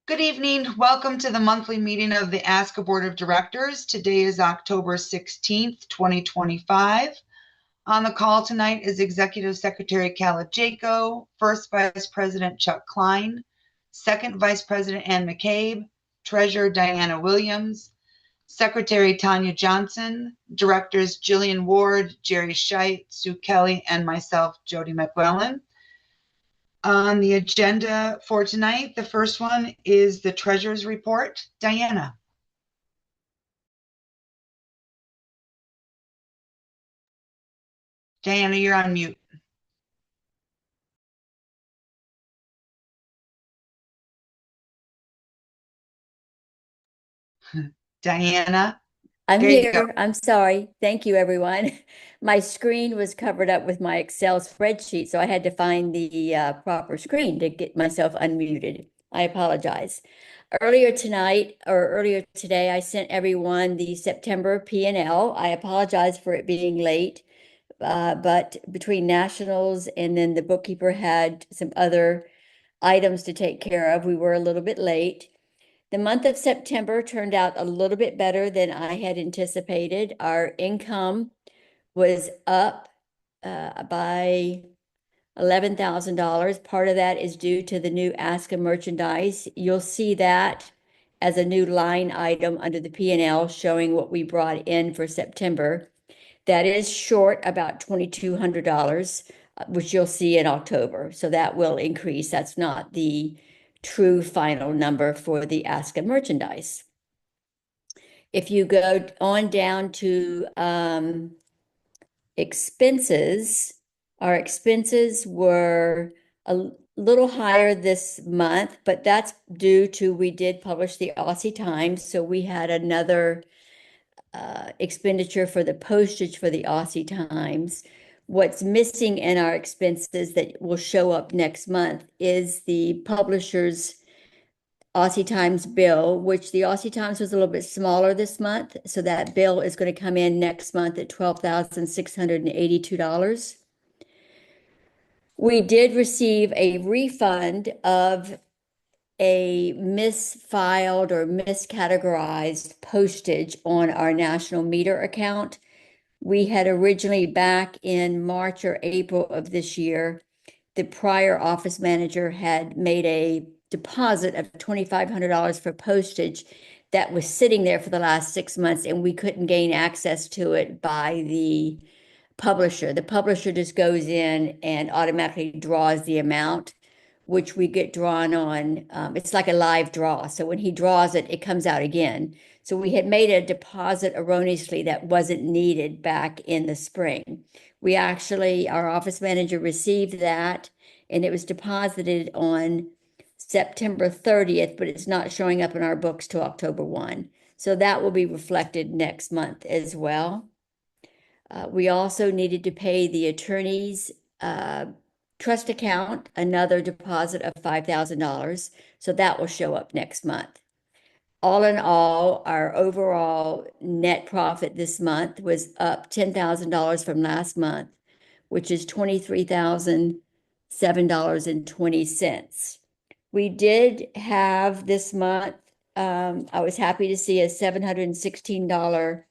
Good evening. Welcome to the monthly meeting of the ASCA Board of Directors. Today is October 16th, 2025. On the call tonight is Executive Secretary Khaled Jaco, First Vice President Chuck Klein, Second Vice President Ann McCabe, Treasurer Diana Williams, Secretary Tanya Johnson, Directors Jillian Ward, Jerry Scheit, Sue Kelly, and myself, Jody McWellen. On the agenda for tonight, the first one is the Treasurer's Report. Diana. Diana, you're on mute. Diana. I'm There you go. here. I'm sorry. Thank you, everyone. My screen was covered up with my Excel spreadsheet, so I had to find the proper screen to get myself unmuted. I apologize. Earlier today, I sent everyone the September P&L. I apologize for it being late, but between nationals and then the bookkeeper had some other items to take care of, we were a little bit late. The month of September turned out a little bit better than I had anticipated. Our income was up by $11,000. Part of that is due to the new ASCA merchandise. You'll see that as a new line item under the P&L showing what we brought in for September. That is short about $2,200, which you'll see in October. So that will increase. That's not the true final number for the ASCA merchandise. If you go on down to expenses, our expenses were a little higher this month, but that's due to we did publish the Aussie Times, so we had another expenditure for the postage for the Aussie Times. What's missing in our expenses that will show up next month is the publisher's Aussie Times bill, which the Aussie Times was a little bit smaller this month. So that bill is going to come in next month at $12,682. We did receive a refund of a misfiled or miscategorized postage on our national meter account. We had originally, back in March or April of this year, the prior office manager had made a deposit of $2,500 for postage that was sitting there for the last 6 months, and we couldn't gain access to it by the publisher. The publisher just goes in and automatically draws the amount, which we get drawn on. It's like a live draw. So when he draws it, it comes out again. So we had made a deposit erroneously that wasn't needed back in the spring. Our office manager received that, and it was deposited on September 30th, but it's not showing up in our books till October 1. So that will be reflected next month as well. We also needed to pay the attorney's trust account another deposit of $5,000. So that will show up next month. All in all, our overall net profit this month was up $10,000 from last month, which is $23,007.20. We did have this month, I was happy to see a $716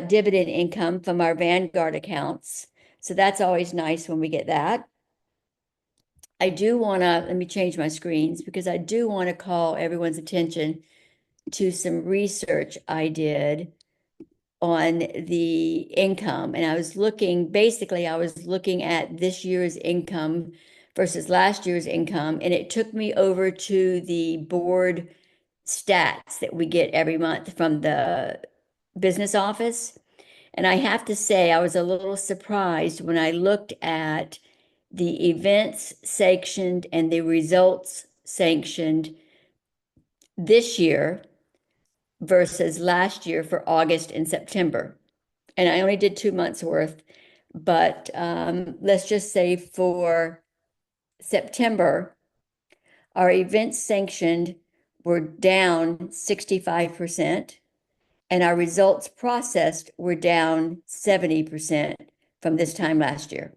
dividend income from our Vanguard accounts. So that's always nice when we get that. I do want to, let me change my screens because I do want to call everyone's attention to some research I did on the income. And I was looking at this year's income versus last year's income. And it took me over to the board stats that we get every month from the business office. And I have to say, I was a little surprised when I looked at the events sanctioned and the results sanctioned this year versus last year for August and September. And I only did 2 months worth, but let's just say for September, our events sanctioned were down 65%, and our results processed were down 70% from this time last year.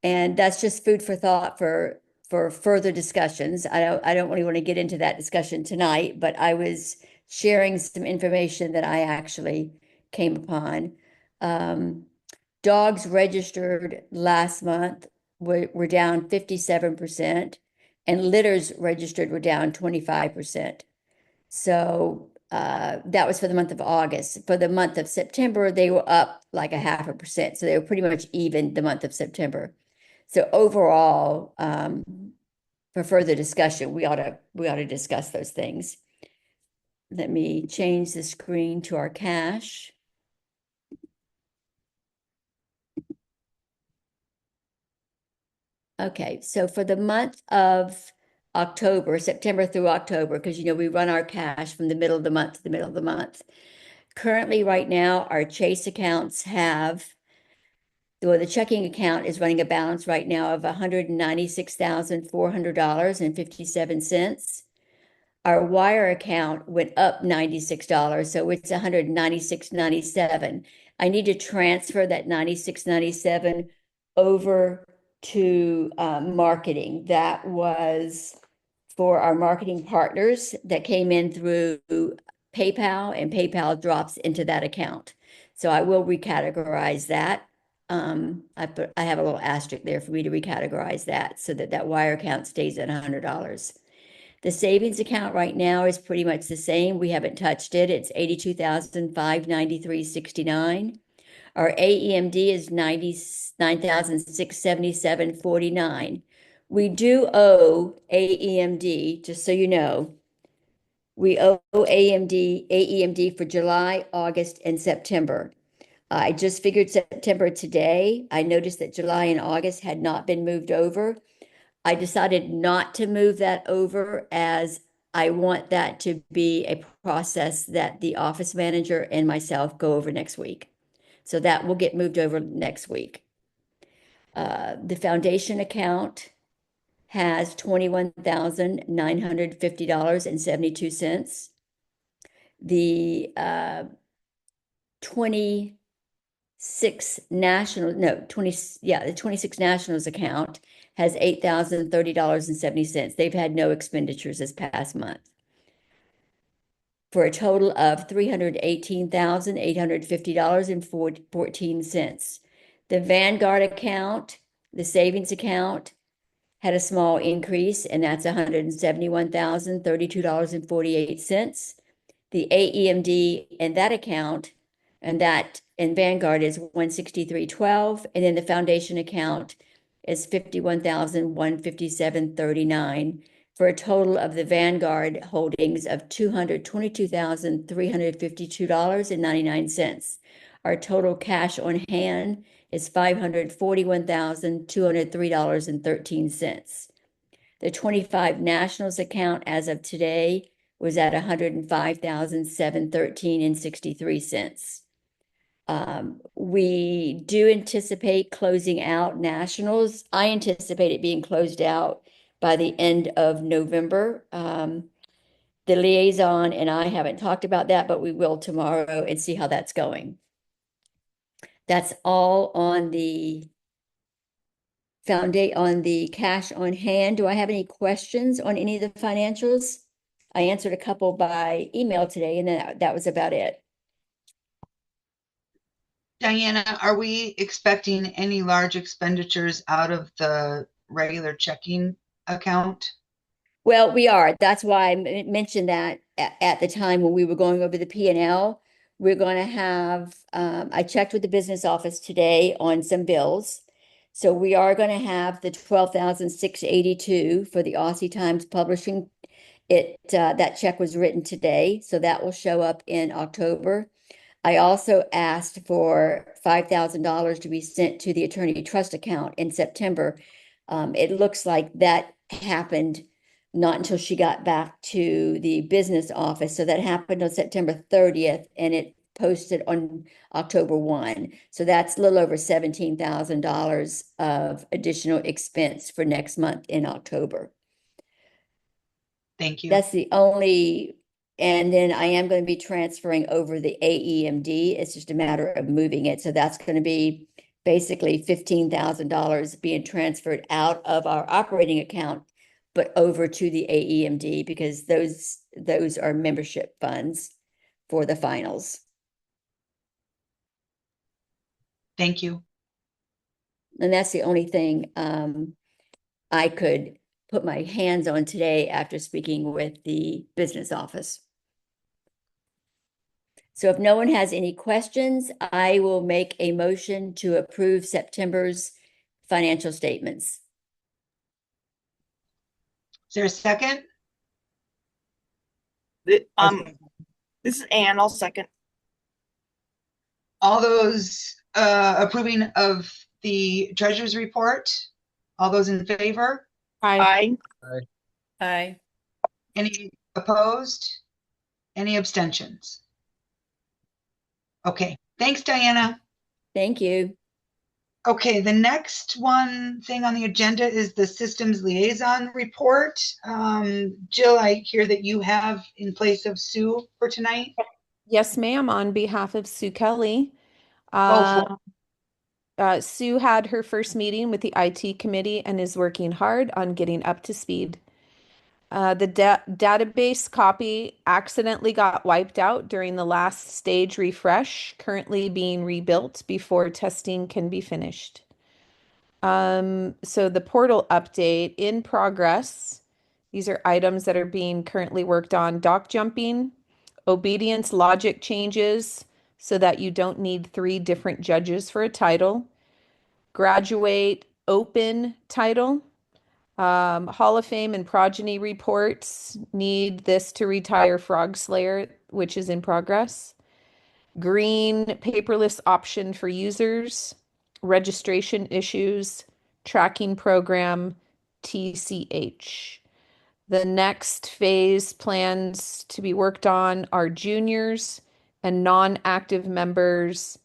And that's just food for thought for for further discussions. I don't really want to get into that discussion tonight, but I was sharing some information that I actually came upon. Dogs registered last month were down 57%, and litters registered were down 25%. So that was for the month of August. For the month of September, they were up like 0.5%. So they were pretty much even the month of September. So overall, for further discussion, we ought to discuss those things. Let me change the screen to our cash. Okay, so for the month of October, September through October, because we run our cash from the middle of the month to the middle of the month. Currently, right now, our Chase accounts have, well, the checking account is running a balance right now of $196,400.57. Our wire account went up $96, so it's $196.97. I need to transfer that $96.97 over to marketing. That was for our marketing partners that came in through PayPal, and PayPal drops into that account. So I will recategorize that. I have a little asterisk there for me to recategorize that so that that wire account stays at $100. The savings account right now is pretty much the same. We haven't touched it. It's $82,593.69. Our AEMD is $99,677.49. We do owe AEMD, just so you know, we owe AEMD for July, August, and September. I just figured September today. I noticed that July and August had not been moved over. I decided not to move that over, as I want that to be a process that the office manager and myself go over next week. So that will get moved over next week. The foundation account has $21,950.72. The 26 Nationals account has $8,030.70. They've had no expenditures this past month, for a total of $318,850.14. The Vanguard account, the savings account, had a small increase, and that's $171,032.48. The AEMD in that account and Vanguard is $163.12, and then the foundation account is $51,157.39, for a total of the Vanguard holdings of $222,352.99. Our total cash on hand is $541,203.13. The 25 Nationals account as of today was at $105,713.63. We do anticipate closing out Nationals. I anticipate it being closed out by the end of November. The Liaison and I haven't talked about that, but we will tomorrow and see how that's going. That's all on the cash on hand. Do I have any questions on any of the financials? I answered a couple by email today, and then that was about it. Diana, are we expecting any large expenditures out of the regular checking account? Well, we are. That's why I mentioned that at the time when we were going over the P&L. We're going to have, I checked with the business office today on some bills. So we are going to have the $12,682 for the Aussie Times Publishing. That check was written today, so that will show up in October. I also asked for $5,000 to be sent to the attorney trust account in September. It looks like that happened not until she got back to the business office. So that happened on September 30th, and it posted on October 1. So that's a little over $17,000 of additional expense for next month in October. Thank you. That's the only, and then I am going to be transferring over the AEMD. It's just a matter of moving it. So that's going to be basically $15,000 being transferred out of our operating account, but over to the AEMD because those are membership funds for the finals. Thank you. And that's the only thing I could put my hands on today after speaking with the business office. So if no one has any questions, I will make a motion to approve September's financial statements. Is there a second? This is Ann. I'll second. All those approving of the treasurer's report? All those in favor? Aye. Aye. Any opposed? Any abstentions? Okay, thanks, Diana. Thank you. Okay, the next one thing on the agenda is the systems liaison report. Jill, I hear that you have in place of Sue for tonight. Yes, ma'am. On behalf of Sue Kelly, Go for Sue had her first meeting with the IT committee and is working hard on getting up to speed. The database copy accidentally got wiped out during the last stage refresh, currently being rebuilt before testing can be finished. So the portal update in progress. These are items that are being currently worked on. Doc jumping, obedience logic changes so that you don't need 3 different judges for a title. Graduate open title. Hall of Fame and progeny reports need this to retire Frog Slayer, which is in progress. Green paperless option for users, registration issues, tracking program, TCH. The next phase plans to be worked on are juniors and non-active members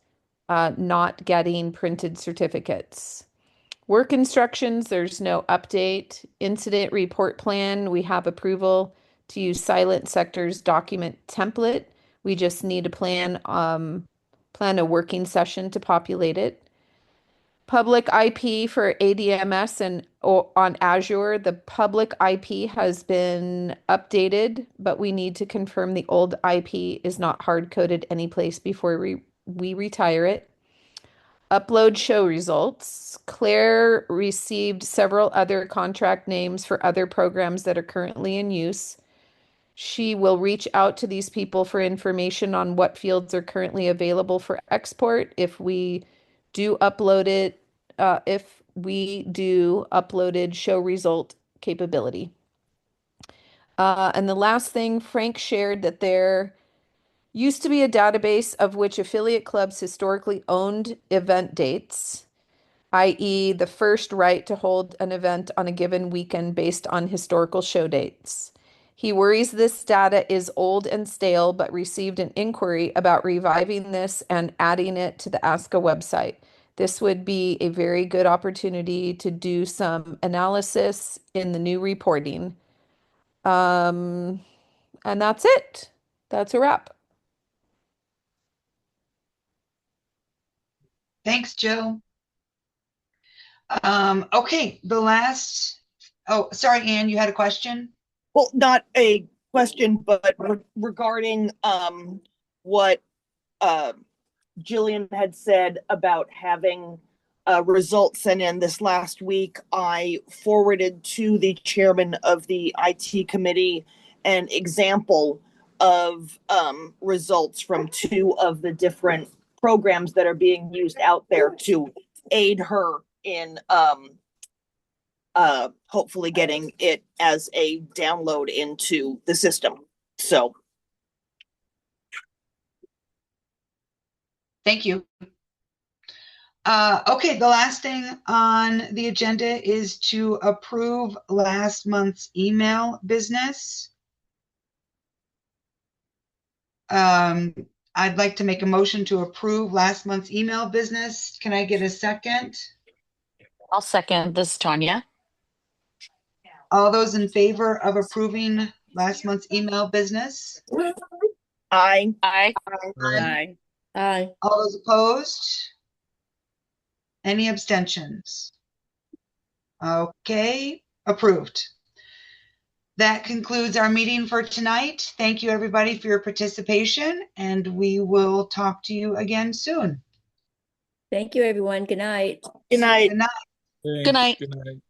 not getting printed certificates. Work instructions, there's no update. Incident report plan, we have approval to use Silent Sector's document template. We just need to plan a working session to populate it. Public IP for ADMS and on Azure, the public IP has been updated, but we need to confirm the old IP is not hard-coded anyplace before we retire it. Upload show results. Claire received several other contract names for other programs that are currently in use. She will reach out to these people for information on what fields are currently available for export. If we do upload it, uploaded show result capability. And the last thing, Frank shared that there used to be a database of which affiliate clubs historically owned event dates, i.e., the first right to hold an event on a given weekend based on historical show dates. He worries this data is old and stale, but received an inquiry about reviving this and adding it to the ASCA website. This would be a very good opportunity to do some analysis in the new reporting. And that's it. That's a wrap. Thanks, Jill. Okay, oh, sorry, Ann, you had a question? Well, not a question, but regarding what Jillian had said about having results sent in this last week, I forwarded to the chairman of the IT committee an example of results from 2 of the different programs that are being used out there to aid her in hopefully getting it as a download into the system. So Thank you. Okay, the last thing on the agenda is to approve last month's email business. I'd like to make a motion to approve last month's email business. Can I get a second? I'll second this, Tanya. All those in favor of approving last month's email business? Aye. Aye. Aye. Aye. All those opposed? Any abstentions? Okay, approved. That concludes our meeting for tonight. Thank you, everybody, for your participation, and we will talk to you again soon. Thank you, everyone. Good night. Good night. Good night. Good night. Good night.